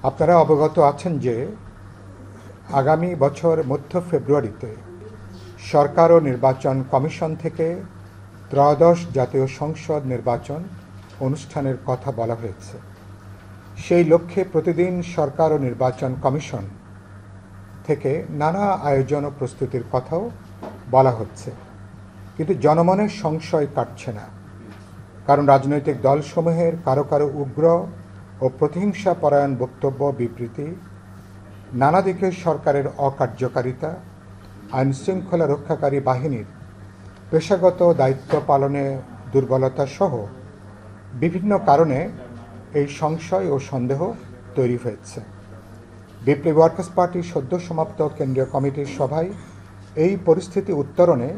আপনারা অবগত আছেন যে আগামী বছর মধ্য ফেব্রুয়ারিতে সরকার ও নির্বাচন কমিশন থেকে ত্রয়োদশ জাতীয় সংসদ নির্বাচন অনুষ্ঠানের কথা বলা হয়েছে। সেই লক্ষ্যে প্রতিদিন সরকার ও নির্বাচন কমিশন থেকে নানা আয়োজন ও প্রস্তুতির কথাও বলা হচ্ছে, কিন্তু জনমনের সংশয় কাটছে না। কারণ রাজনৈতিক দলসমূহের কারো কারো উগ্র ও প্রতিহিংসা পরায়ণ বক্তব্য, বিবৃতি, নানা দিকে সরকারের অকার্যকারিতা, আইন শৃঙ্খলা রক্ষাকারী বাহিনীর পেশাগত দায়িত্ব পালনে দুর্বলতা সহ বিভিন্ন কারণে এই সংশয় ও সন্দেহ তৈরি হয়েছে। বিপ্লবী ওয়ার্কার্স পার্টির সদ্য সমাপ্ত কেন্দ্রীয় কমিটির সভায় এই পরিস্থিতি উত্তরণে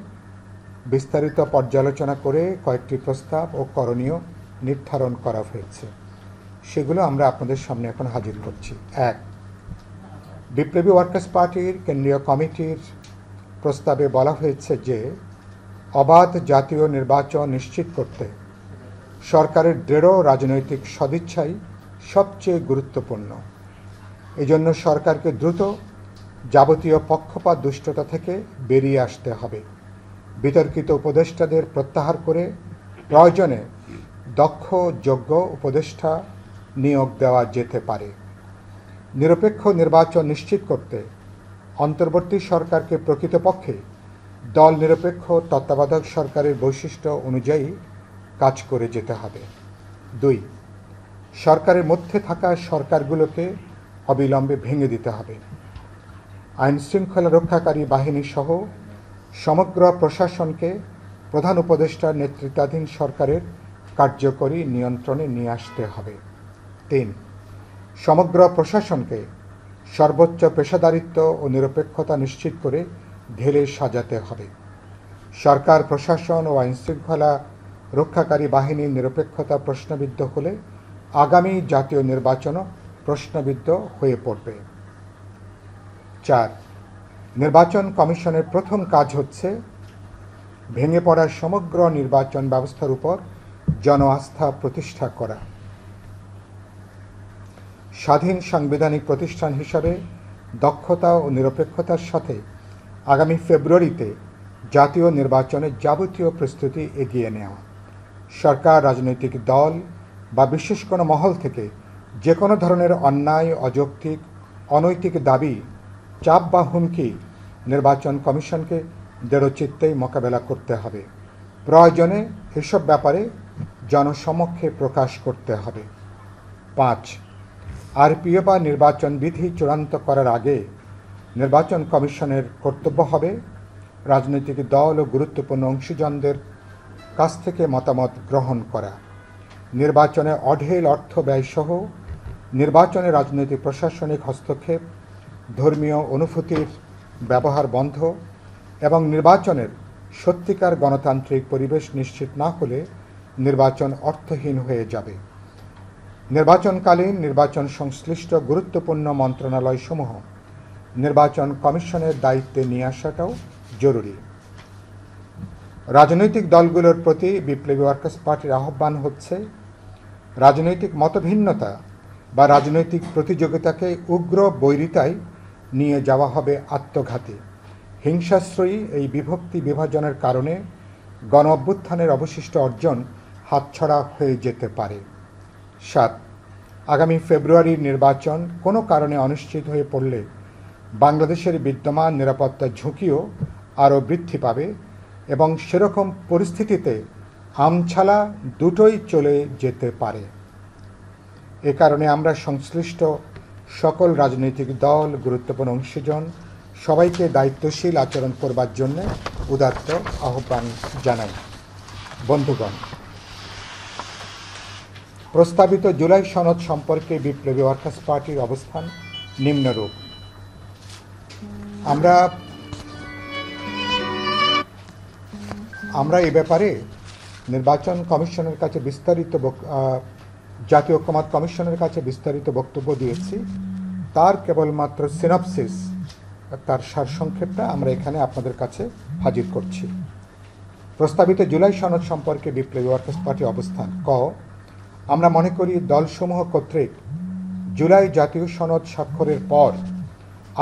বিস্তারিত পর্যালোচনা করে কয়েকটি প্রস্তাব ও করণীয় নির্ধারণ করা হয়েছে। সেগুলো আমরা আপনাদের সামনে এখন হাজির করছি। 1. বিপ্লবী ওয়ার্কার্স পার্টির কেন্দ্রীয় কমিটির প্রস্তাবে বলা হয়েছে যে অবাধ জাতীয় নির্বাচন নিশ্চিত করতে সরকারের দৃঢ় রাজনৈতিক সদিচ্ছাই সবচেয়ে গুরুত্বপূর্ণ। এজন্য সরকারকে দ্রুত যাবতীয় পক্ষপাত দুষ্টতা থেকে বেরিয়ে আসতে হবে। বিতর্কিত উপদেষ্টাদের প্রত্যাহার করে প্রয়োজনে দক্ষ যোগ্য উপদেষ্টা নিয়োগ দেওয়া যেতে পারে। নিরপেক্ষ নির্বাচন নিশ্চিত করতে অন্তর্বর্তী সরকারকে প্রকৃতপক্ষে দল নিরপেক্ষ তত্ত্বাবধায়ক সরকারের বৈশিষ্ট্য অনুযায়ী কাজ করে যেতে হবে। 2. সরকারের মধ্যে থাকা সরকারগুলোকে অবিলম্বে ভেঙে দিতে হবে। আইন শৃঙ্খলা রক্ষাকারী বাহিনী সহ সমগ্র প্রশাসনকে প্রধান উপদেষ্টার নেতৃত্বাধীন সরকারের কার্যকরী নিয়ন্ত্রণে নিয়ে আসতে হবে। 3. সমগ্র প্রশাসনকে সর্বোচ্চ পেশাদারিত্ব ও নিরপেক্ষতা নিশ্চিত করে ঢেলে সাজাতে হবে। সরকার, প্রশাসন ও আইন শৃঙ্খলা রক্ষাকারী বাহিনীর নিরপেক্ষতা প্রশ্নবিদ্ধ হলে আগামী জাতীয় নির্বাচনও প্রশ্নবিদ্ধ হয়ে পড়বে। 4. নির্বাচন কমিশনের প্রথম কাজ হচ্ছে ভেঙে পড়া সমগ্র নির্বাচন ব্যবস্থার উপর জন আস্থা প্রতিষ্ঠা করা। স্বাধীন সাংবিধানিক প্রতিষ্ঠান হিসাবে দক্ষতা ও নিরপেক্ষতার সাথে আগামী ফেব্রুয়ারিতে জাতীয় নির্বাচনের যাবতীয় প্রস্তুতি এগিয়ে নেওয়া। সরকার, রাজনৈতিক দল বা বিশেষ কোনো মহল থেকে যে কোনো ধরনের অন্যায়, অযৌক্তিক, অনৈতিক দাবি, চাপ বা হুমকি নির্বাচন কমিশনকে দৃঢ়চিত্তেই মোকাবেলা করতে হবে। প্রয়োজনে এসব ব্যাপারে জনসমক্ষে প্রকাশ করতে হবে। 5. আরপিও বা নির্বাচন বিধি চূড়ান্ত করার আগে নির্বাচন কমিশনের কর্তব্য হবে রাজনৈতিক দল ও গুরুত্বপূর্ণ অংশীজনদের কাছ থেকে মতামত গ্রহণ করা। নির্বাচনে অঢেল অর্থ ব্যয়সহ নির্বাচনে রাজনৈতিক প্রশাসনিক হস্তক্ষেপ, ধর্মীয় অনুভূতির ব্যবহার বন্ধ এবং নির্বাচনের সত্যিকার গণতান্ত্রিক পরিবেশ নিশ্চিত না হলে নির্বাচন অর্থহীন হয়ে যাবে। নির্বাচনকালীন নির্বাচন সংশ্লিষ্ট গুরুত্বপূর্ণ মন্ত্রণালয়সমূহ নির্বাচন কমিশনের দায়িত্বে নিয়ে আসাটাও জরুরি। রাজনৈতিক দলগুলোর প্রতি বিপ্লবী ওয়ার্কার্স পার্টির আহ্বান হচ্ছে রাজনৈতিক মতভিন্নতা বা রাজনৈতিক প্রতিযোগিতাকে উগ্র বৈরিতায় নিয়ে যাওয়া হবে আত্মঘাতী। হিংসাশ্রয়ী এই বিভক্তি বিভাজনের কারণে গণ অভ্যুত্থানের অবশিষ্ট অর্জন হাতছাড়া হয়ে যেতে পারে। 7. আগামী ফেব্রুয়ারির নির্বাচন কোনো কারণে অনিশ্চিত হয়ে পড়লে বাংলাদেশের বিদ্যমান নিরাপত্তার ঝুঁকিও আরও বৃদ্ধি পাবে এবং সেরকম পরিস্থিতিতে আমছালা দুটোই চলে যেতে পারে। এ কারণে আমরা সংশ্লিষ্ট সকল রাজনৈতিক দল, গুরুত্বপূর্ণ অংশীজন সবাইকে দায়িত্বশীল আচরণ করবার জন্য উদাত্ত আহ্বান জানাই। বন্ধুগণ, প্রস্তাবিত জুলাই সনদ সম্পর্কে বিপ্লবী ওয়ার্কার্স পার্টির অবস্থান নিম্নরূপ। আমরা এ ব্যাপারে নির্বাচন কমিশনের কাছে জাতীয় ঐক্যমত কমিশনের কাছে বিস্তারিত বক্তব্য দিয়েছি। তার কেবলমাত্র সিনপসিস, তার সারসংক্ষেপটা আমরা এখানে আপনাদের কাছে হাজির করছি। প্রস্তাবিত জুলাই সনদ সম্পর্কে বিপ্লবী ওয়ার্কার্স পার্টির অবস্থান। ক, আমরা মনে করি দলসমূহ কর্তৃক জুলাই জাতীয় সনদ স্বাক্ষরের পর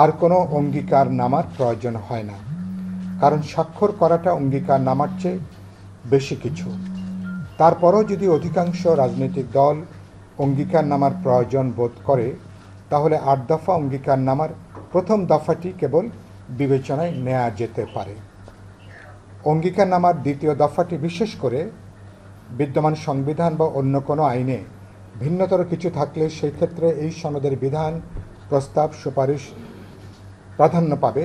আর কোনো অঙ্গীকারনামার প্রয়োজন হয় না, কারণ স্বাক্ষর করাটা অঙ্গীকারনামার চেয়ে বেশি কিছু। তারপরও যদি অধিকাংশ রাজনৈতিক দল অঙ্গীকারনামার প্রয়োজন বোধ করে, তাহলে ৮ দফা অঙ্গীকারনামার প্রথম দফাটি কেবল বিবেচনায় নেওয়া যেতে পারে। অঙ্গীকারনামার দ্বিতীয় দফাটি বিশেষ করে বিদ্যমান সংবিধান বা অন্য কোনো আইনে ভিন্নতর কিছু থাকলে সেই ক্ষেত্রে এই সনদের বিধান, প্রস্তাব, সুপারিশ প্রাধান্য পাবে।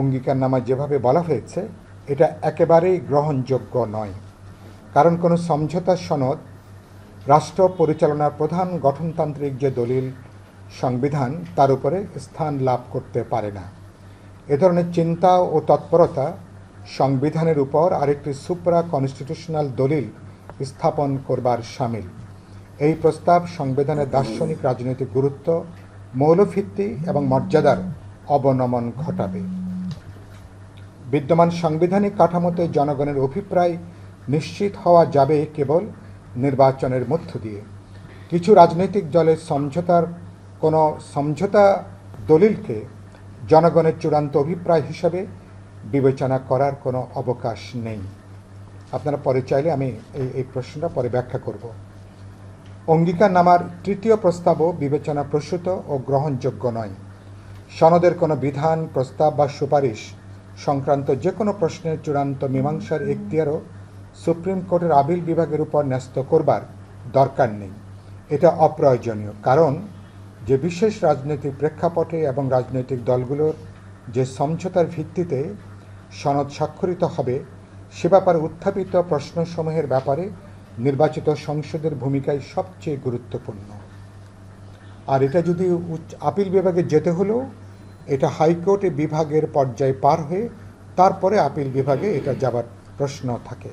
অঙ্গীকারনামায় যেভাবে বলা হয়েছে এটা একেবারেই গ্রহণযোগ্য নয়, কারণ কোনো সমঝোতা সনদ রাষ্ট্র পরিচালনার প্রধান গঠনতান্ত্রিক যে দলিল সংবিধান তার উপরে স্থান লাভ করতে পারে না। এ ধরনের চিন্তা ও তৎপরতা সংবিধানের উপর আরেকটি সুপ্রা কনস্টিটিউশনাল দলিল স্থাপন করবার শামিল। এই প্রস্তাব সংবিধানের দার্শনিক রাজনৈতিক গুরুত্ব, মৌলভিত্তি এবং মর্যাদার অবনমন ঘটাবে। বিদ্যমান সাংবিধানিক কাঠামোতে জনগণের অভিপ্রায় নিশ্চিত হওয়া যাবে কেবল নির্বাচনের মধ্য দিয়ে। কিছু রাজনৈতিক দলের সমঝোতা দলিলকে জনগণের চূড়ান্ত অভিপ্রায় হিসাবে বিবেচনা করার কোনো অবকাশ নেই। আপনারা পরে চাইলে আমি এই প্রশ্নটা পরে ব্যাখ্যা করব। অঙ্গীকারনামার তৃতীয় প্রস্তাবও বিবেচনা প্রসূত ও গ্রহণযোগ্য নয়। সনদের কোনো বিধান, প্রস্তাব বা সুপারিশ সংক্রান্ত যে কোনো প্রশ্নের চূড়ান্ত মীমাংসার এখতিয়ারও সুপ্রিম কোর্টের আপিল বিভাগের উপর ন্যস্ত করবার দরকার নেই। এটা অপ্রয়োজনীয়, কারণ যে বিশেষ রাজনৈতিক প্রেক্ষাপটে এবং রাজনৈতিক দলগুলোর যে সমঝোতার ভিত্তিতে সনদ স্বাক্ষরিত হবে সে ব্যাপারে উত্থাপিত প্রশ্নসমূহের ব্যাপারে নির্বাচিত সংসদের ভূমিকাই সবচেয়ে গুরুত্বপূর্ণ। আর এটা যদি আপিল বিভাগে যেতে হলেও এটা হাইকোর্টে বিভাগের পর্যায়ে পার হয়ে তারপরে আপিল বিভাগে এটা যাবার প্রশ্ন থাকে।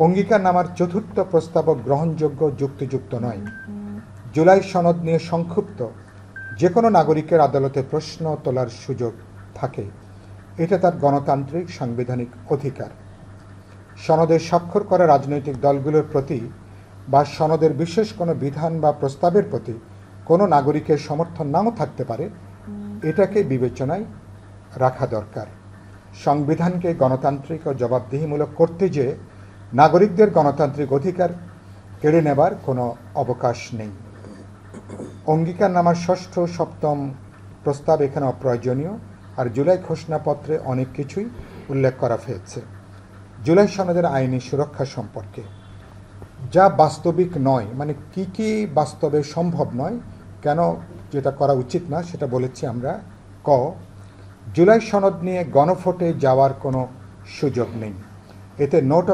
অঙ্গীকারনামার চতুর্থ প্রস্তাবক গ্রহণযোগ্য, যুক্তিযুক্ত নয়। জুলাই সনদ নিয়ে সংক্ষিপ্ত যে কোনো নাগরিকের আদালতে প্রশ্ন তোলার সুযোগ থাকে, এটা তার গণতান্ত্রিক সাংবিধানিক অধিকার। সনদে স্বাক্ষর করা রাজনৈতিক দলগুলোর প্রতি বা সনদের বিশেষ কোনো বিধান বা প্রস্তাবের প্রতি কোনো নাগরিকের সমর্থন নাও থাকতে পারে, এটাকে বিবেচনায় রাখা দরকার। সংবিধানকে গণতান্ত্রিক ও জবাবদিহিমূলক করতে যে নাগরিকদের গণতান্ত্রিক অধিকার কেড়ে নেবার কোনো অবকাশ নেই। অঙ্গীকারনামার ষষ্ঠ, সপ্তম প্রস্তাব এখানে অপ্রয়োজনীয়, আর জুলাই ঘোষণাপত্রে অনেক কিছুই উল্লেখ করা হয়েছে জুলাই সনদের আইনি সুরক্ষা সম্পর্কে, যা বাস্তবিক নয়। মানে কি কি বাস্তবে সম্ভব নয়, কেন যেটা করা উচিত না সেটা বলেছি আমরা। ক, জুলাই সনদ নিয়ে গণভোটে যাওয়ার কোনো সুযোগ নেই। এতে নোট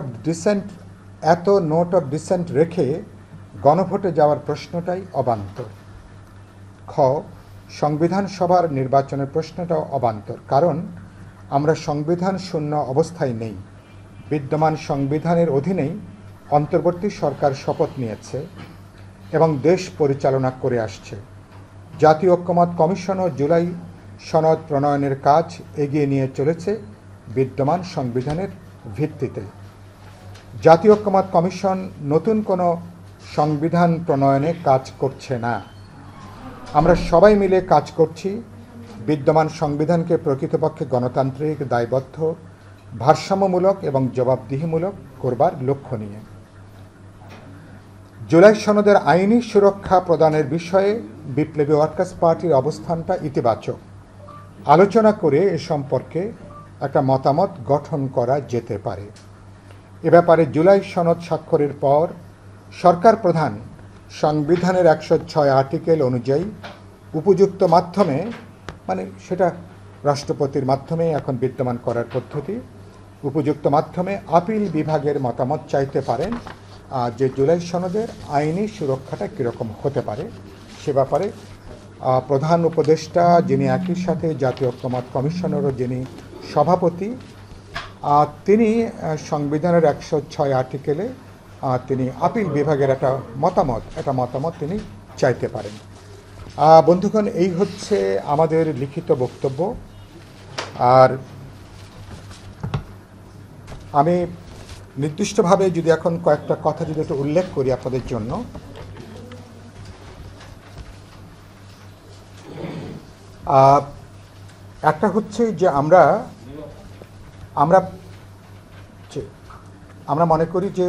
অফ ডিসেন্ট রেখে গণভোটে যাওয়ার প্রশ্নটাই অবান্তর। খ, সংবিধান সভার নির্বাচনের প্রশ্নটাও অবান্তর, কারণ আমরা সংবিধান শূন্য অবস্থায় নেই। বিদ্যমান সংবিধানের অধীনেই অন্তর্বর্তী সরকার শপথ নিয়েছে এবং দেশ পরিচালনা করে আসছে। জাতীয় ঐক্যমত কমিশনও জুলাই সনদ প্রণয়নের কাজ এগিয়ে নিয়ে চলেছে বিদ্যমান সংবিধানের ভিত্তিতে। জাতীয় ঐক্যমত কমিশন নতুন কোনো সংবিধান প্রণয়নে কাজ করছে না। আমরা সবাই মিলে কাজ করছি বিদ্যমান সংবিধানকে প্রকৃতপক্ষে গণতান্ত্রিক, দায়বদ্ধ, ভারসাম্যমূলক এবং জবাবদিহিমূলক করবার লক্ষ্য নিয়ে। জুলাই সনদের আইনি সুরক্ষা প্রদানের বিষয়ে বিপ্লবী ওয়ার্কার্স পার্টির অবস্থানটা ইতিবাচক। আলোচনা করে এ সম্পর্কে একটা মতামত গঠন করা যেতে পারে। এ ব্যাপারে জুলাই সনদ স্বাক্ষরের পর সরকার প্রধান সংবিধানের 106 আর্টিকেল অনুযায়ী উপযুক্ত মাধ্যমে, মানে সেটা রাষ্ট্রপতির মাধ্যমে এখন বিদ্যমান করার পদ্ধতি, উপযুক্ত মাধ্যমে আপিল বিভাগের মতামত চাইতে পারেন যে জুলাই সনদের আইনি সুরক্ষাটা কীরকম হতে পারে। সে ব্যাপারে প্রধান উপদেষ্টা, যিনি একই সাথে জাতীয় ঐক্যমত কমিশনেরও যিনি সভাপতি, তিনি সংবিধানের 106 আর্টিকেলে তিনি আপিল বিভাগের একটা মতামত তিনি চাইতে পারেন। বন্ধুগণ, এই হচ্ছে আমাদের লিখিত বক্তব্য। আর আমি নির্দিষ্টভাবে যদি এখন কয়েকটা কথা যদি একটু উল্লেখ করি আপনাদের জন্য। একটা হচ্ছে যে আমরা আমরা আমরা মনে করি যে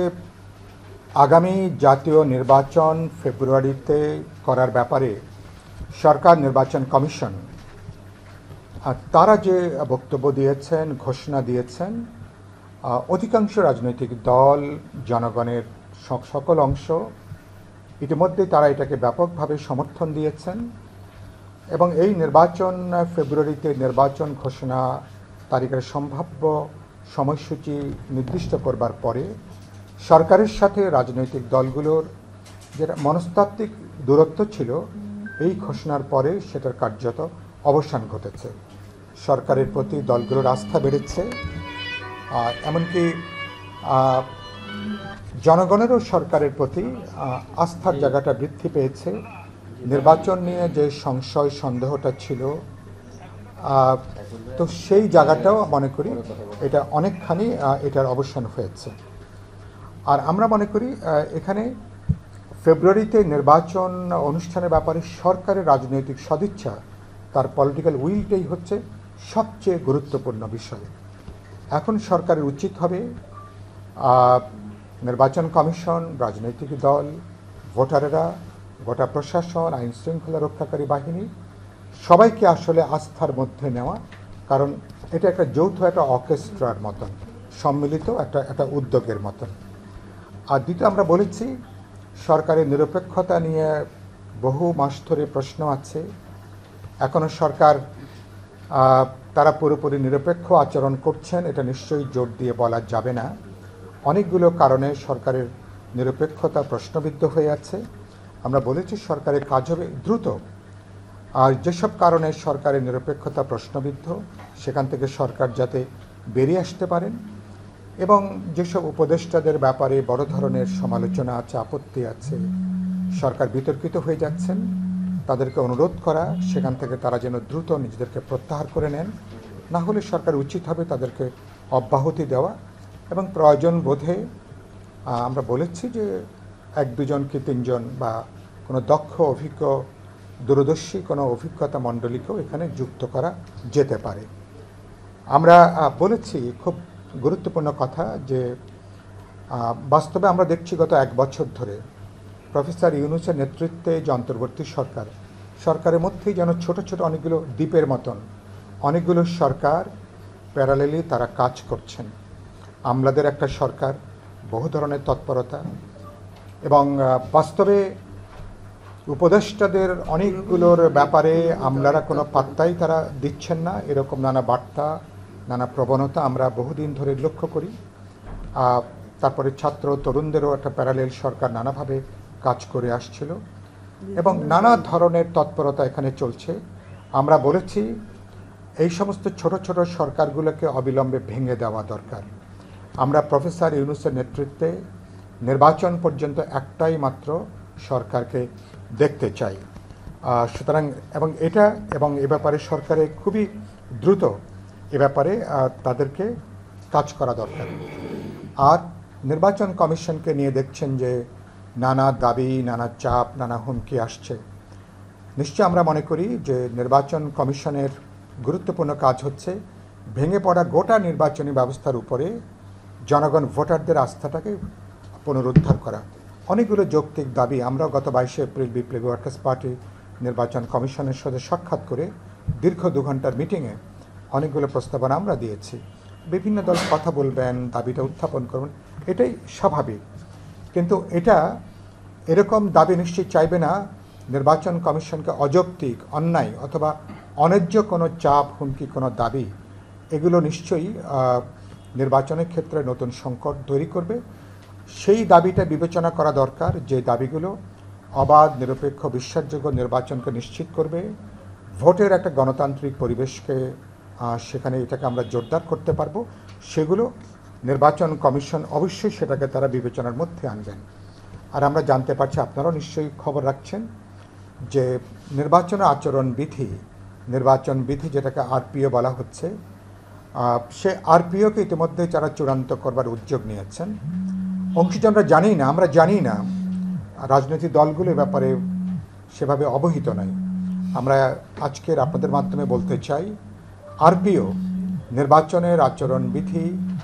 আগামী জাতীয় নির্বাচন ফেব্রুয়ারিতে করার ব্যাপারে সরকার নির্বাচন কমিশন তারা যে বক্তব্য দিয়েছেন, ঘোষণা দিয়েছেন, অধিকাংশ রাজনৈতিক দল, জনগণের সকল অংশ ইতিমধ্যে তারা এটাকে ব্যাপকভাবে সমর্থন দিয়েছেন এবং এই নির্বাচন ফেব্রুয়ারিতে নির্বাচন ঘোষণা তারিখের সম্ভাব্য সময়সূচি নির্দিষ্ট করবার পরে সরকারের সাথে রাজনৈতিক দলগুলোর যেটা মনস্তাত্ত্বিক দূরত্ব ছিল এই ঘোষণার পরে সেটার কার্যত অবসান ঘটেছে। সরকারের প্রতি দলগুলোর আস্থা বেড়েছে, এমনকি জনগণেরও সরকারের প্রতি আস্থার জায়গাটা বৃদ্ধি পেয়েছে। নির্বাচন নিয়ে যে সংশয় সন্দেহটা ছিল, তো সেই জায়গাটাও মনে করি এটা অনেকখানি এটার অবসান হয়েছে। আর আমরা মনে করি এখানে ফেব্রুয়ারিতে নির্বাচন অনুষ্ঠানের ব্যাপারে সরকারের রাজনৈতিক সদিচ্ছা, তার পলিটিক্যাল উইলটাই হচ্ছে সবচেয়ে গুরুত্বপূর্ণ বিষয়। এখন সরকারের উচিত হবে নির্বাচন কমিশন, রাজনৈতিক দল, ভোটারেরা, গোটা প্রশাসন, আইন শৃঙ্খলা রক্ষাকারী বাহিনী সবাইকে আসলে আস্থার মধ্যে নেওয়া, কারণ এটা একটা যৌথ একটা অর্কেস্ট্রার মতন, সম্মিলিত একটা উদ্যোগের মতন। আর দ্বিতীয় আমরা বলেছি সরকারের নিরপেক্ষতা নিয়ে বহু মাস ধরে প্রশ্ন আছে। এখনও সরকার তারা পুরোপুরি নিরপেক্ষ আচরণ করছেন এটা নিশ্চয়ই জোর দিয়ে বলা যাবে না। অনেকগুলো কারণে সরকারের নিরপেক্ষতা প্রশ্নবিদ্ধ হয়ে আছে। আমরা বলেছি সরকারের কাজ হবে দ্রুত, আর যেসব কারণে সরকারের নিরপেক্ষতা প্রশ্নবিদ্ধ সেখান থেকে সরকার যাতে বেরিয়ে আসতে পারেন এবং যেসব উপদেষ্টাদের ব্যাপারে বড় ধরনের সমালোচনা আছে, আপত্তি আছে, সরকার বিতর্কিত হয়ে যাচ্ছেন, তাদেরকে অনুরোধ করা সেখান থেকে তারা যেন দ্রুত নিজেদেরকে প্রত্যাহার করে নেন। না হলে সরকার উচিত হবে তাদেরকে অব্যাহতি দেওয়া এবং প্রয়োজন বোধে আমরা বলেছি যে 1-2 কি 3 জন বা কোনো দক্ষ, অভিজ্ঞ, দূরদর্শী কোনো অভিজ্ঞতা মণ্ডলীকেও এখানে যুক্ত করা যেতে পারে। আমরা বলেছি খুব গুরুত্বপূর্ণ কথা যে বাস্তবে আমরা দেখছি গত 1 বছর ধরে প্রফেসর ইউনূসের নেতৃত্বে যে অন্তর্বর্তী সরকারের মধ্যেই যেন ছোট ছোট অনেকগুলো দ্বীপের মতন অনেকগুলো সরকার প্যারালেলি তারা কাজ করছেন। আমলাদের একটা সরকার, বহু ধরনের তৎপরতা এবং বাস্তবে উপদেষ্টাদের অনেকগুলোর ব্যাপারে আমলারা কোনো পাত্তাই তারা দিচ্ছেন না, এরকম নানা বার্তা, নানা প্রবণতা আমরা বহুদিন ধরে লক্ষ্য করি। তারপরে ছাত্র তরুণদেরও একটা প্যারালেল সরকার নানাভাবে কাজ করে আসছিল এবং নানা ধরনের তৎপরতা এখানে চলছে। আমরা বলেছি এই সমস্ত ছোট ছোট সরকারগুলোকে অবিলম্বে ভেঙে দেওয়া দরকার। আমরা প্রফেসর ইউনূসের নেতৃত্বে নির্বাচন পর্যন্ত একটাই মাত্র সরকারকে দেখতে চাই। সুতরাং এবং এ ব্যাপারে সরকারের খুবই দ্রুত এ ব্যাপারে তাদেরকে কাজ করা দরকার। আর নির্বাচন কমিশনকে নিয়ে দেখছেন যে নানা দাবি, নানা চাপ, নানা হুমকি আসছে। নিশ্চয় আমরা মনে করি যে নির্বাচন কমিশনের গুরুত্বপূর্ণ কাজ হচ্ছে ভেঙে পড়া গোটা নির্বাচনী ব্যবস্থার উপরে জনগণ, ভোটারদের আস্থাটাকে পুনরুদ্ধার করা। অনেকগুলো যৌক্তিক দাবি আমরা গত 22 এপ্রিল বিপ্লবী ওয়ার্কার্স পার্টি নির্বাচন কমিশনের সাথে সাক্ষাৎ করে দীর্ঘ 2 ঘন্টার মিটিংয়ে অনেকগুলো প্রস্তাবনা আমরা দিয়েছি। বিভিন্ন দল কথা বলবেন, দাবিটা উত্থাপন করবেন, এটাই স্বাভাবিক। কিন্তু এরকম দাবি নিশ্চয়ই চাইবে না নির্বাচন কমিশনকে অযৌক্তিক, অন্যায় অথবা অন্যায্য কোনো চাপ, হুমকি, কোনো দাবি এগুলো নিশ্চয়ই নির্বাচনের ক্ষেত্রে নতুন সংকট তৈরি করবে। সেই দাবিটা বিবেচনা করা দরকার যে দাবিগুলো অবাধ, নিরপেক্ষ, বিশ্বাসযোগ্য নির্বাচনকে নিশ্চিত করবে, ভোটের একটা গণতান্ত্রিক পরিবেশকে সেখানে এটাকে আমরা জোরদার করতে পারবো। সেগুলো নির্বাচন কমিশন অবশ্যই সেটাকে তারা বিবেচনার মধ্যে আনবেন। আর আমরা জানতে পারছি, আপনারাও নিশ্চয়ই খবর রাখছেন যে নির্বাচন বিধি যেটাকে আরপিও বলা হচ্ছে, সে আরপিওকে ইতিমধ্যে যারা চূড়ান্ত করবার উদ্যোগ নিয়েছেন। অংশীজনরা আমরা জানি না, রাজনৈতিক দলগুলো ব্যাপারে সেভাবে অবহিত নয়। আমরা আজকের আপনাদের মাধ্যমে বলতে চাই, আরপিও নির্বাচনের আচরণবিধি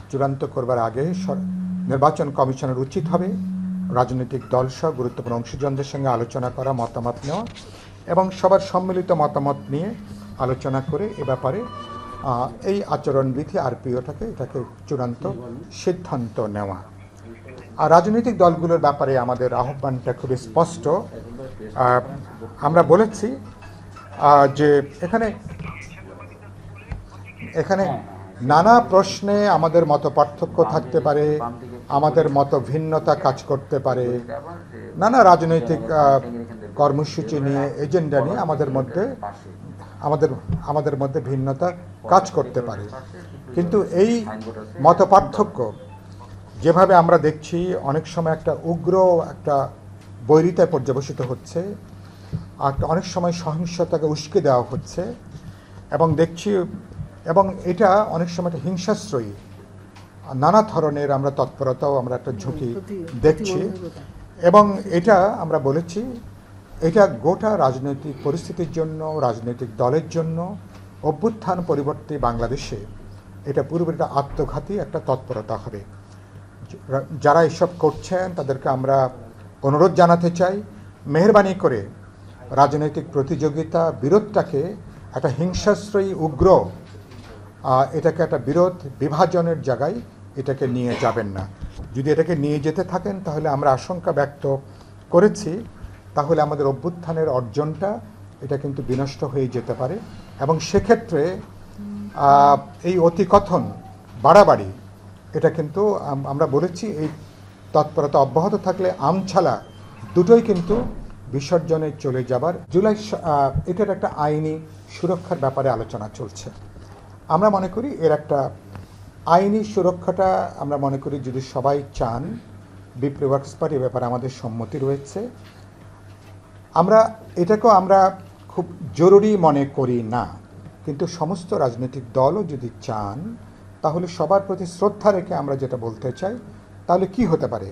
চূড়ান্ত করবার আগে নির্বাচন কমিশনের উচিত হবে রাজনৈতিক দলসহ গুরুত্বপূর্ণ অংশীজনদের সঙ্গে আলোচনা করা, মতামত নেওয়া এবং সবার সম্মিলিত মতামত নিয়ে আলোচনা করে এ ব্যাপারে এই আচরণবিধি এটাকে চূড়ান্ত সিদ্ধান্ত নেওয়া। আর রাজনৈতিক দলগুলোর ব্যাপারে আমাদের আহ্বানটা খুবই স্পষ্ট। আমরা বলেছি যে এখানে নানা প্রশ্নে আমাদের মত পার্থক্য থাকতে পারে, আমাদের মত ভিন্নতা কাজ করতে পারে, নানা রাজনৈতিক কর্মসূচি নিয়ে, এজেন্ডা নিয়ে আমাদের মধ্যে ভিন্নতা কাজ করতে পারে। কিন্তু এই মত পার্থক্য যেভাবে আমরা দেখছি অনেক সময় একটা উগ্র একটা বৈরিতায় পর্যবসিত হচ্ছে, আর অনেক সময় সহিংসতাকে উস্কে দেওয়া হচ্ছে এবং এটা অনেক সময় একটা হিংসাশ্রয়ী নানা ধরনের আমরা তৎপরতাও আমরা একটা ঝুঁকি দেখছি। এবং এটা আমরা বলেছি এটা গোটা রাজনৈতিক পরিস্থিতির জন্য, রাজনৈতিক দলের জন্য, অভ্যুত্থান পরিবর্তে বাংলাদেশে এটা পুরোপুরি একটা আত্মঘাতী একটা তৎপরতা হবে। যারা এসব করছেন তাদেরকে আমরা অনুরোধ জানাতে চাই, মেহেরবানি করে রাজনৈতিক প্রতিযোগিতা বিরোধটাকে একটা হিংসাশ্রয়ী উগ্র এটাকে একটা বিরোধ বিভাজনের জায়গায় এটাকে নিয়ে যাবেন না। যদি এটাকে নিয়ে যেতে থাকেন তাহলে আমরা আশঙ্কা ব্যক্ত করেছি, তাহলে আমাদের অভ্যুত্থানের অর্জনটা এটা কিন্তু বিনষ্ট হয়ে যেতে পারে এবং সেক্ষেত্রে এই অতিকথন বাড়াবাড়ি এটা কিন্তু আমরা বলেছি এই তৎপরতা অব্যাহত থাকলে আমছালা দুটোই কিন্তু বিসর্জনে চলে যাবার। জুলাই এটার একটা আইনি সুরক্ষার ব্যাপারে আলোচনা চলছে। আমরা মনে করি এর একটা আইনি সুরক্ষাটা আমরা মনে করি যদি সবাই চান, বিপ্লবী ওয়ার্কার্স পার্টি ব্যাপারে আমাদের সম্মতি রয়েছে। এটাকেও আমরা খুব জরুরি মনে করি না, কিন্তু সমস্ত রাজনৈতিক দলও যদি চান তাহলে সবার প্রতি শ্রদ্ধা রেখে আমরা যেটা বলতে চাই, তাহলে কি হতে পারে,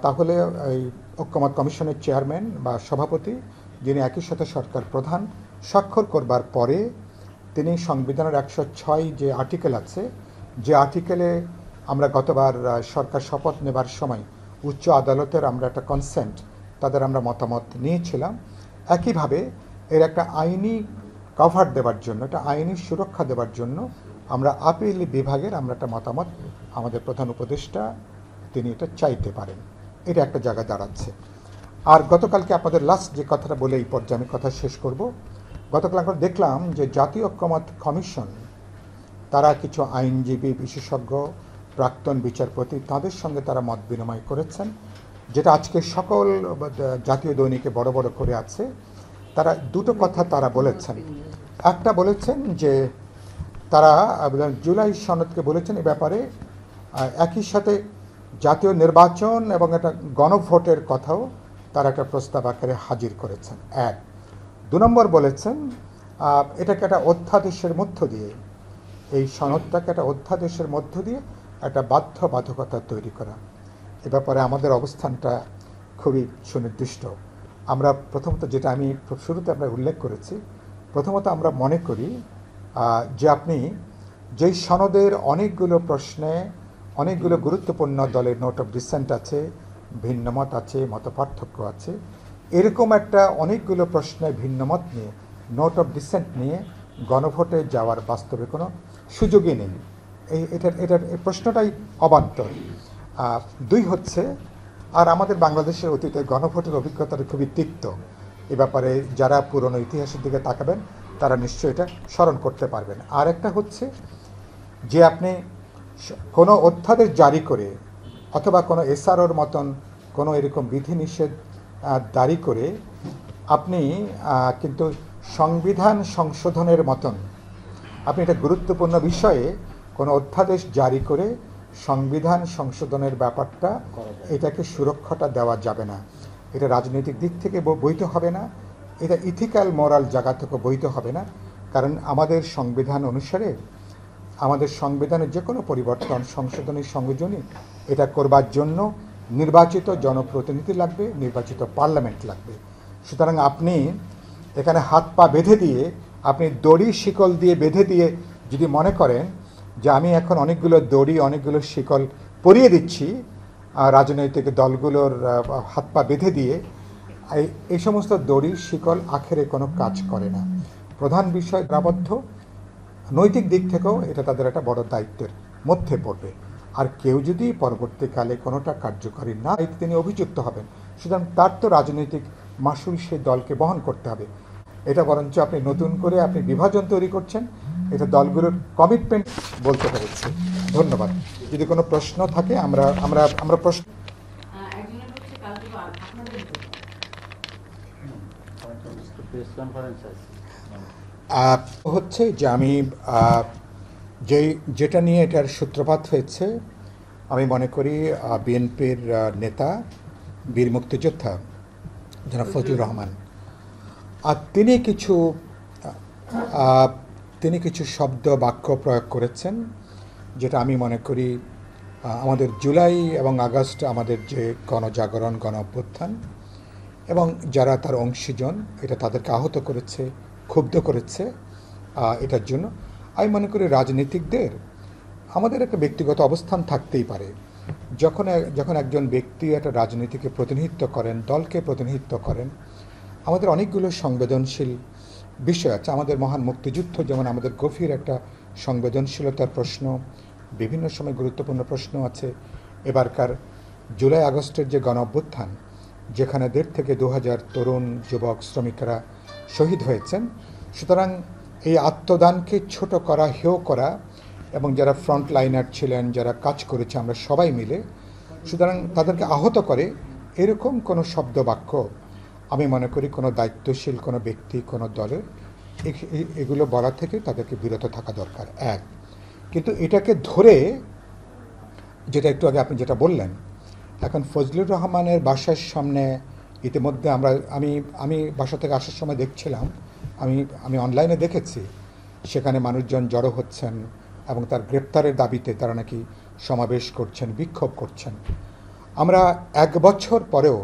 তাহলে এই ঐক্যমত কমিশনের চেয়ারম্যান বা সভাপতি যিনি একই সাথে সরকার প্রধান স্বাক্ষর করবার পরে তিনি সংবিধানের 106 যে আর্টিকেল আছে, যে আর্টিকেলে আমরা গতবার সরকার শপথ নেবার সময় উচ্চ আদালতের আমরা একটা কনসেন্ট তাদের আমরা মতামত নিয়েছিলাম, একইভাবে এর একটা আইনি কভার দেওয়ার জন্য, একটা আইনি সুরক্ষা দেওয়ার জন্য আমরা আপিল বিভাগের আমরা একটা মতামত আমাদের প্রধান উপদেষ্টা তিনি এটা চাইতে পারেন। এটা একটা জায়গা দাঁড়াচ্ছে। আর গতকালকে আপনাদের লাস্ট যে কথাটা বলে এই পর্যায়ে আমি কথা শেষ করব, গতকাল আমরা দেখলাম যে জাতীয় ঐক্যমত কমিশন তারা কিছু আইনজীবী বিশেষজ্ঞ, প্রাক্তন বিচারপতি তাদের সঙ্গে তারা মত বিনিময় করেছেন, যেটা আজকে সকল জাতীয় দৈনিকে বড় বড় করে আছে। তারা দুটো কথা তারা বলেছেন। একটা বলেছেন যে তারা জুলাই সনদকে বলেছেন এ ব্যাপারে একই সাথে জাতীয় নির্বাচন এবং একটা গণভোটের কথাও তারা একটা প্রস্তাব আকারে হাজির করেছেন। এক। 2 নম্বর বলেছেন এটাকে একটা অধ্যাদেশের মধ্য দিয়ে, এই সনদটাকে একটা অধ্যাদেশের মধ্য দিয়ে একটা বাধ্যবাধকতা তৈরি করা। এ ব্যাপারে আমাদের অবস্থানটা খুবই সুনির্দিষ্ট। আমরা প্রথমত যেটা আমি শুরুতে আমরা উল্লেখ করেছি, প্রথমত আমরা মনে করি যে আপনি যেই সনদের অনেকগুলো প্রশ্নে অনেকগুলো গুরুত্বপূর্ণ দলের নোট অফ ডিসেন্ট আছে, ভিন্নমত আছে, মতপার্থক্য আছে, এরকম একটা অনেকগুলো প্রশ্নে ভিন্নমত নিয়ে নোট অফ ডিসেন্ট নিয়ে গণভোটে যাওয়ার বাস্তবে কোনো সুযোগই নেই। এটার এই প্রশ্নটাই অবান্তর। 2 হচ্ছে, আর আমাদের বাংলাদেশের অতীতে গণভোটের অভিজ্ঞতাটা খুবই তিক্ত। এ ব্যাপারে যারা পুরনো ইতিহাসের দিকে তাকাবেন তারা নিশ্চয়ই এটা স্মরণ করতে পারবেন। আর একটা হচ্ছে যে আপনি কোনো অধ্যাদেশ জারি করে অথবা কোনো এসআরওর মতন কোনো এরকম বিধিনিষেধ জারি করে আপনি কিন্তু সংবিধান সংশোধনের মতন আপনি এটা গুরুত্বপূর্ণ বিষয়ে কোনো অধ্যাদেশ জারি করে সংবিধান সংশোধনের ব্যাপারটা এটাকে সুরক্ষাটা দেওয়া যাবে না। এটা রাজনৈতিক দিক থেকে বৈধ হবে না, এটা ইথিক্যাল মোরাল জায়গা থেকে বৈধ হবে না। কারণ আমাদের সংবিধান অনুসারে আমাদের সংবিধানের যে কোনো পরিবর্তন, সংশোধনী, সংযোজনী এটা করবার জন্য নির্বাচিত জনপ্রতিনিধি লাগবে, নির্বাচিত পার্লামেন্ট লাগবে। সুতরাং আপনি এখানে হাত পা বেঁধে দিয়ে আপনি দড়ি শিকল দিয়ে বেঁধে দিয়ে যদি মনে করেন যে আমি এখন অনেকগুলো দড়ি অনেকগুলো শিকল পরিয়ে দিচ্ছি রাজনৈতিক দলগুলোর হাত পা বেঁধে দিয়ে, এই সমস্ত দড়ি শিকল আখেরে কোনো কাজ করে না। প্রধান বিষয় আবদ্ধ, নৈতিক দিক থেকেও এটা তাদের একটা বড় দায়িত্বের মধ্যে পড়বে। আর কেউ যদি পরবর্তীকালে কোনোটা কার্যকরী না হয় তিনি অভিযুক্ত হবেন, সুতরাং তার তো রাজনৈতিক মাসুল সেই দলকে বহন করতে হবে। এটা বরঞ্চ আপনি নতুন করে আপনি বিভাজন তৈরি করছেন, এটা দলগুলোর কমিটমেন্ট বলতে পেরেছি। ধন্যবাদ। যদি কোনো প্রশ্ন থাকে আমরা আমরা আমরা প্রশ্ন হচ্ছে যে আমি যেটা নিয়ে এটার সূত্রপাত হয়েছে, আমি মনে করি বিএনপির নেতা বীর মুক্তিযোদ্ধা জনাব ফজলুর রহমান আর তিনি কিছু শব্দ বাক্য প্রয়োগ করেছেন, যেটা আমি মনে করি আমাদের জুলাই এবং আগস্ট আমাদের যে গণজাগরণ গণ অভ্যুত্থান এবং যারা তার অংশীজন, এটা তাদেরকে আহত করেছে, ক্ষুব্ধ করেছে। এটার জন্য আমি মনে করি রাজনীতিকদের আমাদের একটা ব্যক্তিগত অবস্থান থাকতেই পারে। যখন একজন ব্যক্তি একটা রাজনীতিকে প্রতিনিধিত্ব করেন, দলকে প্রতিনিধিত্ব করেন, আমাদের অনেকগুলো সংবেদনশীল বিষয় আছে। আমাদের মহান মুক্তিযুদ্ধ যেমন আমাদের গভীর একটা সংবেদনশীলতার প্রশ্ন, বিভিন্ন সময় গুরুত্বপূর্ণ প্রশ্ন আছে। এবারকার জুলাই আগস্টের যে গণ অভ্যুত্থান, যেখানে 1.5 থেকে 2,000 তরুণ যুবক শ্রমিকরা শহীদ হয়েছেন, সুতরাং এই আত্মদানকে ছোট করা, হেয় করা এবং যারা ফ্রন্ট লাইনার ছিলেন, যারা কাজ করেছে আমরা সবাই মিলে, সুতরাং তাদেরকে আহত করে এরকম কোনো শব্দ বাক্য আমি মনে করি কোনো দায়িত্বশীল কোনো ব্যক্তি কোনো দলের এগুলো বলা থেকে তাদেরকে বিরত থাকা দরকার। এক, কিন্তু এটাকে ধরে যেটা একটু আগে আপনি যেটা বললেন, এখন ফজলুর রহমানের বাসার সামনে ইতিমধ্যে আমি বাসা থেকে আসার সময় দেখছিলাম, আমি অনলাইনে দেখেছি, সেখানে মানুষজন জড়ো হচ্ছেন এবং তার গ্রেপ্তারের দাবিতে তারা নাকি সমাবেশ করছেন, বিক্ষোভ করছেন। আমরা 1 বছর পরেও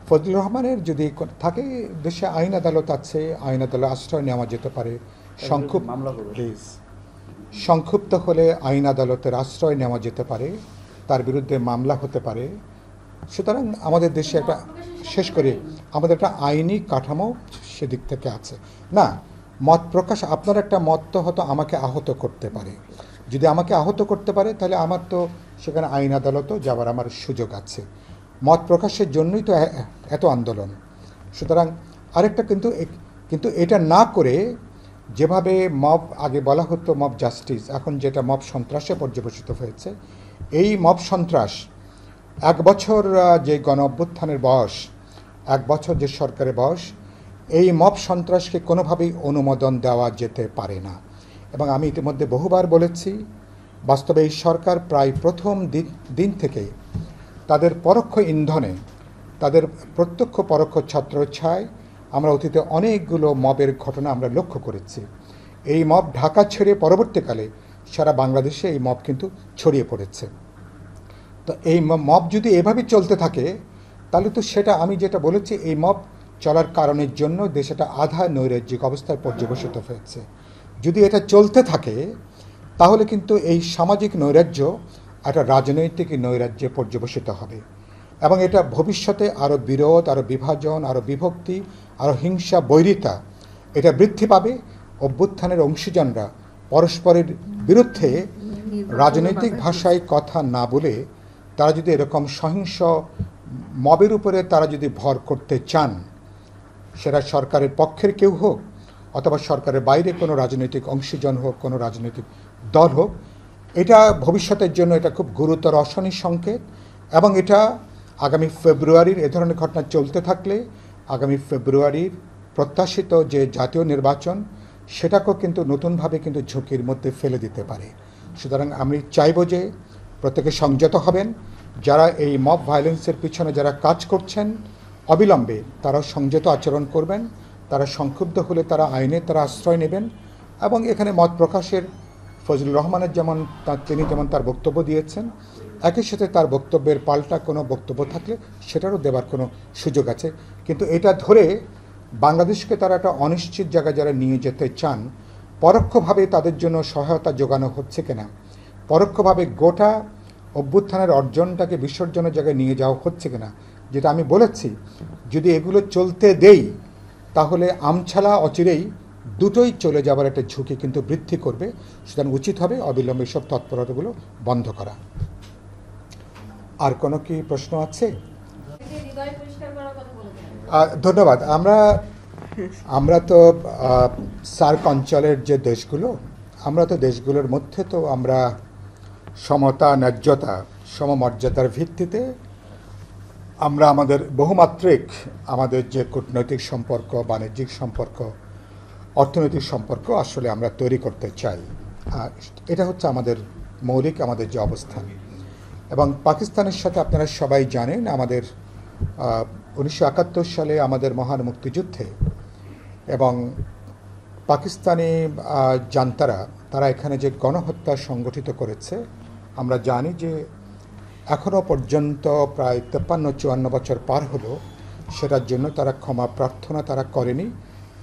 ফজলুর রহমানের যদি থাকে, দেশে আইন আদালত আছে, আইন আদালত আশ্রয় নেওয়া যেতে পারে, সংক্ষিপ্ত হলে আইন আদালতের আশ্রয় নেওয়া যেতে পারে, তার বিরুদ্ধে মামলা হতে পারে। সুতরাং আমাদের দেশে একটা শেষ করে আমাদের একটা আইনি কাঠামো সেদিক থেকে আছে। না, মত প্রকাশ, আপনার একটা মত তো হয়তো আমাকে আহত করতে পারে, যদি আমাকে আহত করতে পারে তাহলে আমার তো সেখানে আইন আদালতও যাওয়ার আমার সুযোগ আছে। মত প্রকাশের জন্যই তো এত আন্দোলন। সুতরাং আরেকটা কিন্তু এটা না করে যেভাবে মব আগে বলা হতো মব জাস্টিস, এখন যেটা মব সন্ত্রাসে পর্যবেসিত হয়েছে, এই মব সন্ত্রাস 1 বছর যে গণ অভ্যুত্থানের বয়স, 1 বছর যে সরকারের বয়স, এই মব সন্ত্রাসকে কোনোভাবেই অনুমোদন দেওয়া যেতে পারে না। এবং আমি ইতিমধ্যে বহুবার বলেছি, বাস্তবে এই সরকার প্রায় প্রথম দিন থেকে তাদের পরোক্ষ ইন্ধনে, তাদের প্রত্যক্ষ পরোক্ষ ছত্রছায়ায় আমরা অতীতে অনেকগুলো মবের ঘটনা আমরা লক্ষ্য করেছি। এই মব ঢাকা ছেড়ে পরবর্তীকালে সারা বাংলাদেশে এই মব কিন্তু ছড়িয়ে পড়েছে। তো এই মব যদি এভাবে চলতে থাকে তাহলে তো সেটা আমি যেটা বলেছি, এই মব চলার কারণের জন্য দেশটা আধা নৈরাজ্যিক অবস্থায় পর্যবেসিত হয়েছে। যদি এটা চলতে থাকে তাহলে কিন্তু এই সামাজিক নৈরাজ্য একটা রাজনৈতিক নৈরাজ্যে পর্যবেসিত হবে এবং এটা ভবিষ্যতে আরও বিরোধ, আরও বিভাজন, আরও বিভক্তি, আরও হিংসা, বৈরিতা এটা বৃদ্ধি পাবে। অভ্যুত্থানের অংশীজনরা পরস্পরের বিরুদ্ধে রাজনৈতিক ভাষায় কথা না বলে তারা যদি এরকম সহিংস মবের উপরে তারা যদি ভর করতে চান, সেটা সরকারের পক্ষের কেউ হোক অথবা সরকারের বাইরে কোনো রাজনৈতিক অংশীজন হোক, কোনো রাজনৈতিক দল হোক, এটা ভবিষ্যতের জন্য এটা খুব গুরুতর অশনি সংকেত। এবং এটা আগামী ফেব্রুয়ারির এ ধরনের ঘটনা চলতে থাকলে আগামী ফেব্রুয়ারির প্রত্যাশিত যে জাতীয় নির্বাচন, সেটাকেও কিন্তু নতুনভাবে কিন্তু ঝুঁকির মধ্যে ফেলে দিতে পারে। সুতরাং আমি চাইব যে প্রত্যেকে সংযত হবেন, যারা এই মব ভায়োলেন্সের পিছনে যারা কাজ করছেন অবিলম্বে তারাও সংযত আচরণ করবেন, তারা সংক্ষুব্ধ হলে তারা আইনে তারা আশ্রয় নেবেন। এবং এখানে মত প্রকাশের ফজলুর রহমানের তিনি যেমন তার বক্তব্য দিয়েছেন, একই সাথে তার বক্তব্যের পাল্টা কোনো বক্তব্য থাকলে সেটারও দেওয়ার কোনো সুযোগ আছে। কিন্তু এটা ধরে বাংলাদেশকে তারা একটা অনিশ্চিত জায়গায় যারা নিয়ে যেতে চান, পরোক্ষভাবে তাদের জন্য সহায়তা যোগানো হচ্ছে কিনা, পরোক্ষভাবে গোটা অভ্যুত্থানের অর্জনটাকে বিসর্জনের জায়গায় নিয়ে যাওয়া হচ্ছে কিনা, যেটা আমি বলেছি যদি এগুলো চলতে দেই তাহলে আমছালা অচিরেই দুটোই চলে যাবার একটা ঝুঁকি কিন্তু বৃদ্ধি করবে। সুতরাং উচিত হবে অবিলম্বে সব তৎপরতাগুলো বন্ধ করা। আর কোনো কি প্রশ্ন আছে? ধন্যবাদ। আমরা তো সার্ক অঞ্চলের যে দেশগুলো, আমরা তো দেশগুলোর মধ্যে তো আমরা সমতা, ন্যায্যতা, সমমর্যাদার ভিত্তিতে আমরা আমাদের বহুমাত্রিক আমাদের যে কূটনৈতিক সম্পর্ক, বাণিজ্যিক সম্পর্ক, অর্থনৈতিক সম্পর্ক আসলে আমরা তৈরি করতে চাই। এটা হচ্ছে আমাদের মৌলিক আমাদের যে অবস্থান। এবং পাকিস্তানের সাথে আপনারা সবাই জানেন আমাদের 1971 সালে আমাদের মহান মুক্তিযুদ্ধে এবং পাকিস্তানি জান্তারা তারা এখানে যে গণহত্যা সংগঠিত করেছে, আমরা জানি যে এখনও পর্যন্ত প্রায় 53-54 বছর পার হলো, সেটার জন্য তারা ক্ষমা প্রার্থনা তারা করেনি।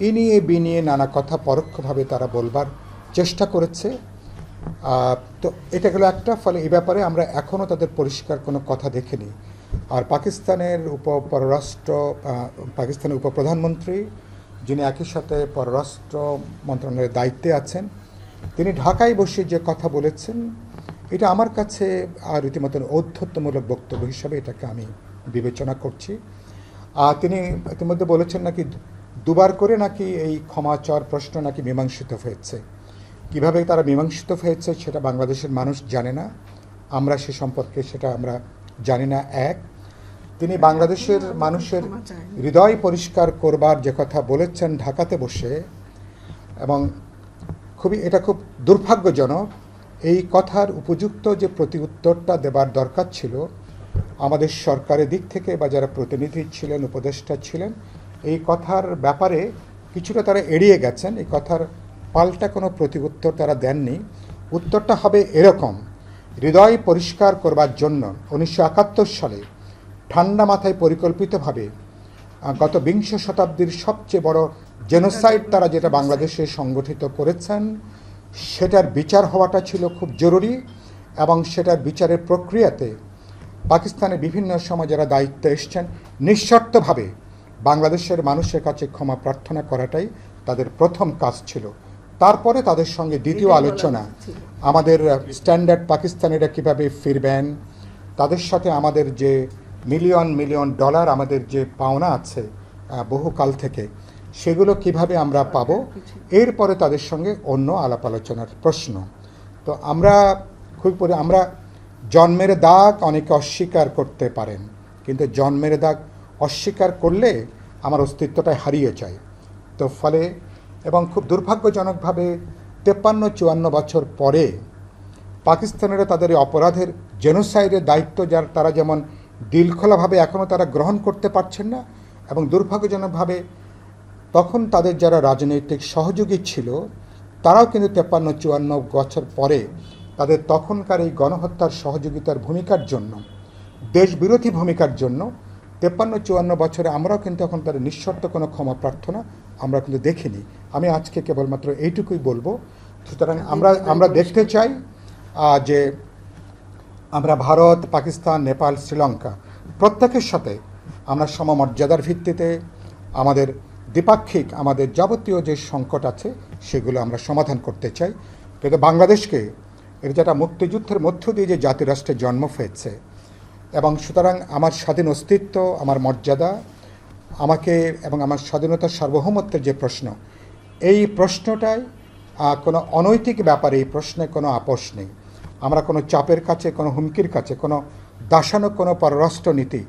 এ নিয়ে বিনিয়ে নানা কথা পরোক্ষভাবে তারা বলবার চেষ্টা করেছে। তো এটা গেল একটা। ফলে এই ব্যাপারে আমরা এখনও তাদের পরিষ্কার কোনো কথা দেখিনি। আর পাকিস্তানের উপপ্রধানমন্ত্রী, যিনি একই সাথে পররাষ্ট্র মন্ত্রণালয়ের দায়িত্বে আছেন, তিনি ঢাকায় বসে যে কথা বলেছেন, এটা আমার কাছে রীতিমতন ঔদ্ধত্যমূলক বক্তব্য হিসাবে এটাকে আমি বিবেচনা করছি। তিনি ইতিমধ্যে বলেছেন নাকি দুবার করে নাকি এই ক্ষমাচর প্রশ্ন নাকি মীমাংসিত হয়েছে। কিভাবে তারা মীমাংসিত হয়েছে সেটা বাংলাদেশের মানুষ জানে না, আমরা সে সম্পর্কে সেটা আমরা জানি না। এক, তিনি বাংলাদেশের মানুষের হৃদয় পরিষ্কার করবার যে কথা বলেছেন ঢাকাতে বসে, এবং এটা খুব দুর্ভাগ্যজনক। এই কথার উপযুক্ত যে প্রতি উত্তরটা দেবার দরকার ছিল আমাদের সরকারের দিক থেকে বা যারা প্রতিনিধি ছিলেন, উপদেষ্টা ছিলেন, এই কথার ব্যাপারে কিছুটা তারা এড়িয়ে গেছেন। এই কথার পাল্টা কোনো প্রতি উত্তর তারা দেননি। উত্তরটা হবে এরকম: হৃদয় পরিষ্কার করবার জন্য 1971 সালে ঠান্ডা মাথায় পরিকল্পিতভাবে গত বিংশ শতাব্দীর সবচেয়ে বড় জেনোসাইড তারা যেটা বাংলাদেশে সংগঠিত করেছেন, সেটার বিচার হওয়াটা ছিল খুব জরুরি। এবং সেটার বিচারের প্রক্রিয়াতে পাকিস্তানের বিভিন্ন সময় যারা দায়িত্বে এসছেন নিঃশর্তভাবে বাংলাদেশের মানুষের কাছে ক্ষমা প্রার্থনা করাটাই তাদের প্রথম কাজ ছিল। তারপরে তাদের সঙ্গে দ্বিতীয় আলোচনা আমাদের স্ট্যান্ডার্ড পাকিস্তানিরা কীভাবে ফিরবেন, তাদের সাথে আমাদের যে মিলিয়ন মিলিয়ন ডলার আমাদের যে পাওনা আছে বহুকাল থেকে, সেগুলো কিভাবে আমরা পাবো, এরপরে তাদের সঙ্গে অন্য আলাপ আলোচনার প্রশ্ন। তো আমরা আমরা জন্মের দাগ অনেকে অস্বীকার করতে পারেন, কিন্তু জন্মের দাগ অস্বীকার করলে আমার অস্তিত্বটাই হারিয়ে যায়। তো ফলে এবং খুব দুর্ভাগ্যজনকভাবে 53-54 বছর পরে পাকিস্তানিরা তাদের এই অপরাধের জেনোসাইডের দায়িত্ব তারা যেমন দিলখোলাভাবে এখনও তারা গ্রহণ করতে পারছেন না, এবং দুর্ভাগ্যজনকভাবে তখন তাদের যারা রাজনৈতিক সহযোগী ছিল তারাও কিন্তু 53-54 বছর পরে তাদের তখনকার এই গণহত্যার সহযোগিতার ভূমিকার জন্য, দেশবিরোধী ভূমিকার জন্য 53-54 বছরে আমরাও কিন্তু এখন তাদের নিঃশর্ত কোনো ক্ষমা প্রার্থনা আমরা কিন্তু দেখিনি। আমি আজকে কেবলমাত্র এইটুকুই বলবো। সুতরাং আমরা দেখতে চাই যে আমরা ভারত, পাকিস্তান, নেপাল, শ্রীলঙ্কা প্রত্যেকের সাথে আমরা সমমর্যাদার ভিত্তিতে আমাদের দ্বিপাক্ষিক আমাদের যাবতীয় যে সংকট আছে সেগুলো আমরা সমাধান করতে চাই। কিন্তু বাংলাদেশকে এর যেটা মুক্তিযুদ্ধের মধ্য দিয়ে যে জাতিরাষ্ট্রের জন্ম হয়েছে, এবং সুতরাং আমার স্বাধীন অস্তিত্ব, আমার মর্যাদা, আমাকে এবং আমার স্বাধীনতার সার্বভৌমত্বের যে প্রশ্ন, এই প্রশ্নটায় কোনো অনৈতিক ব্যাপারে এই প্রশ্নে কোনো আপোষ নেই। আমরা কোনো চাপের কাছে, কোনো হুমকির কাছে, কোনো দাসানো কোনো পররাষ্ট্র নীতি,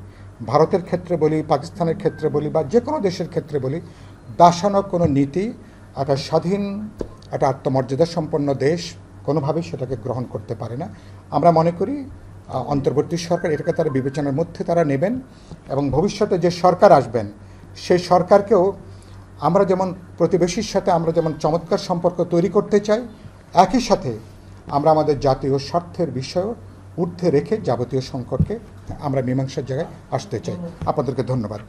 ভারতের ক্ষেত্রে বলি, পাকিস্তানের ক্ষেত্রে বলি বা যে কোনো দেশের ক্ষেত্রে বলি, দাসানো কোনো নীতি একটা স্বাধীন, একটা আত্মমর্যাদা সম্পন্ন দেশ কোনোভাবেই সেটাকে গ্রহণ করতে পারে না। আমরা মনে করি অন্তর্বর্তী সরকার এটাকে তারা বিবেচনার মধ্যে তারা নেবেন, এবং ভবিষ্যতে যে সরকার আসবেন সেই সরকারকেও আমরা যেমন প্রতিবেশীর সাথে আমরা যেমন চমৎকার সম্পর্ক তৈরি করতে চাই, একই সাথে আমরা আমাদের জাতীয় স্বার্থের বিষয় ঊর্ধ্বে রেখে যাবতীয় সংকটকে আমরা মীমাংসার জায়গায় আসতে চাই। আপনাদেরকে ধন্যবাদ।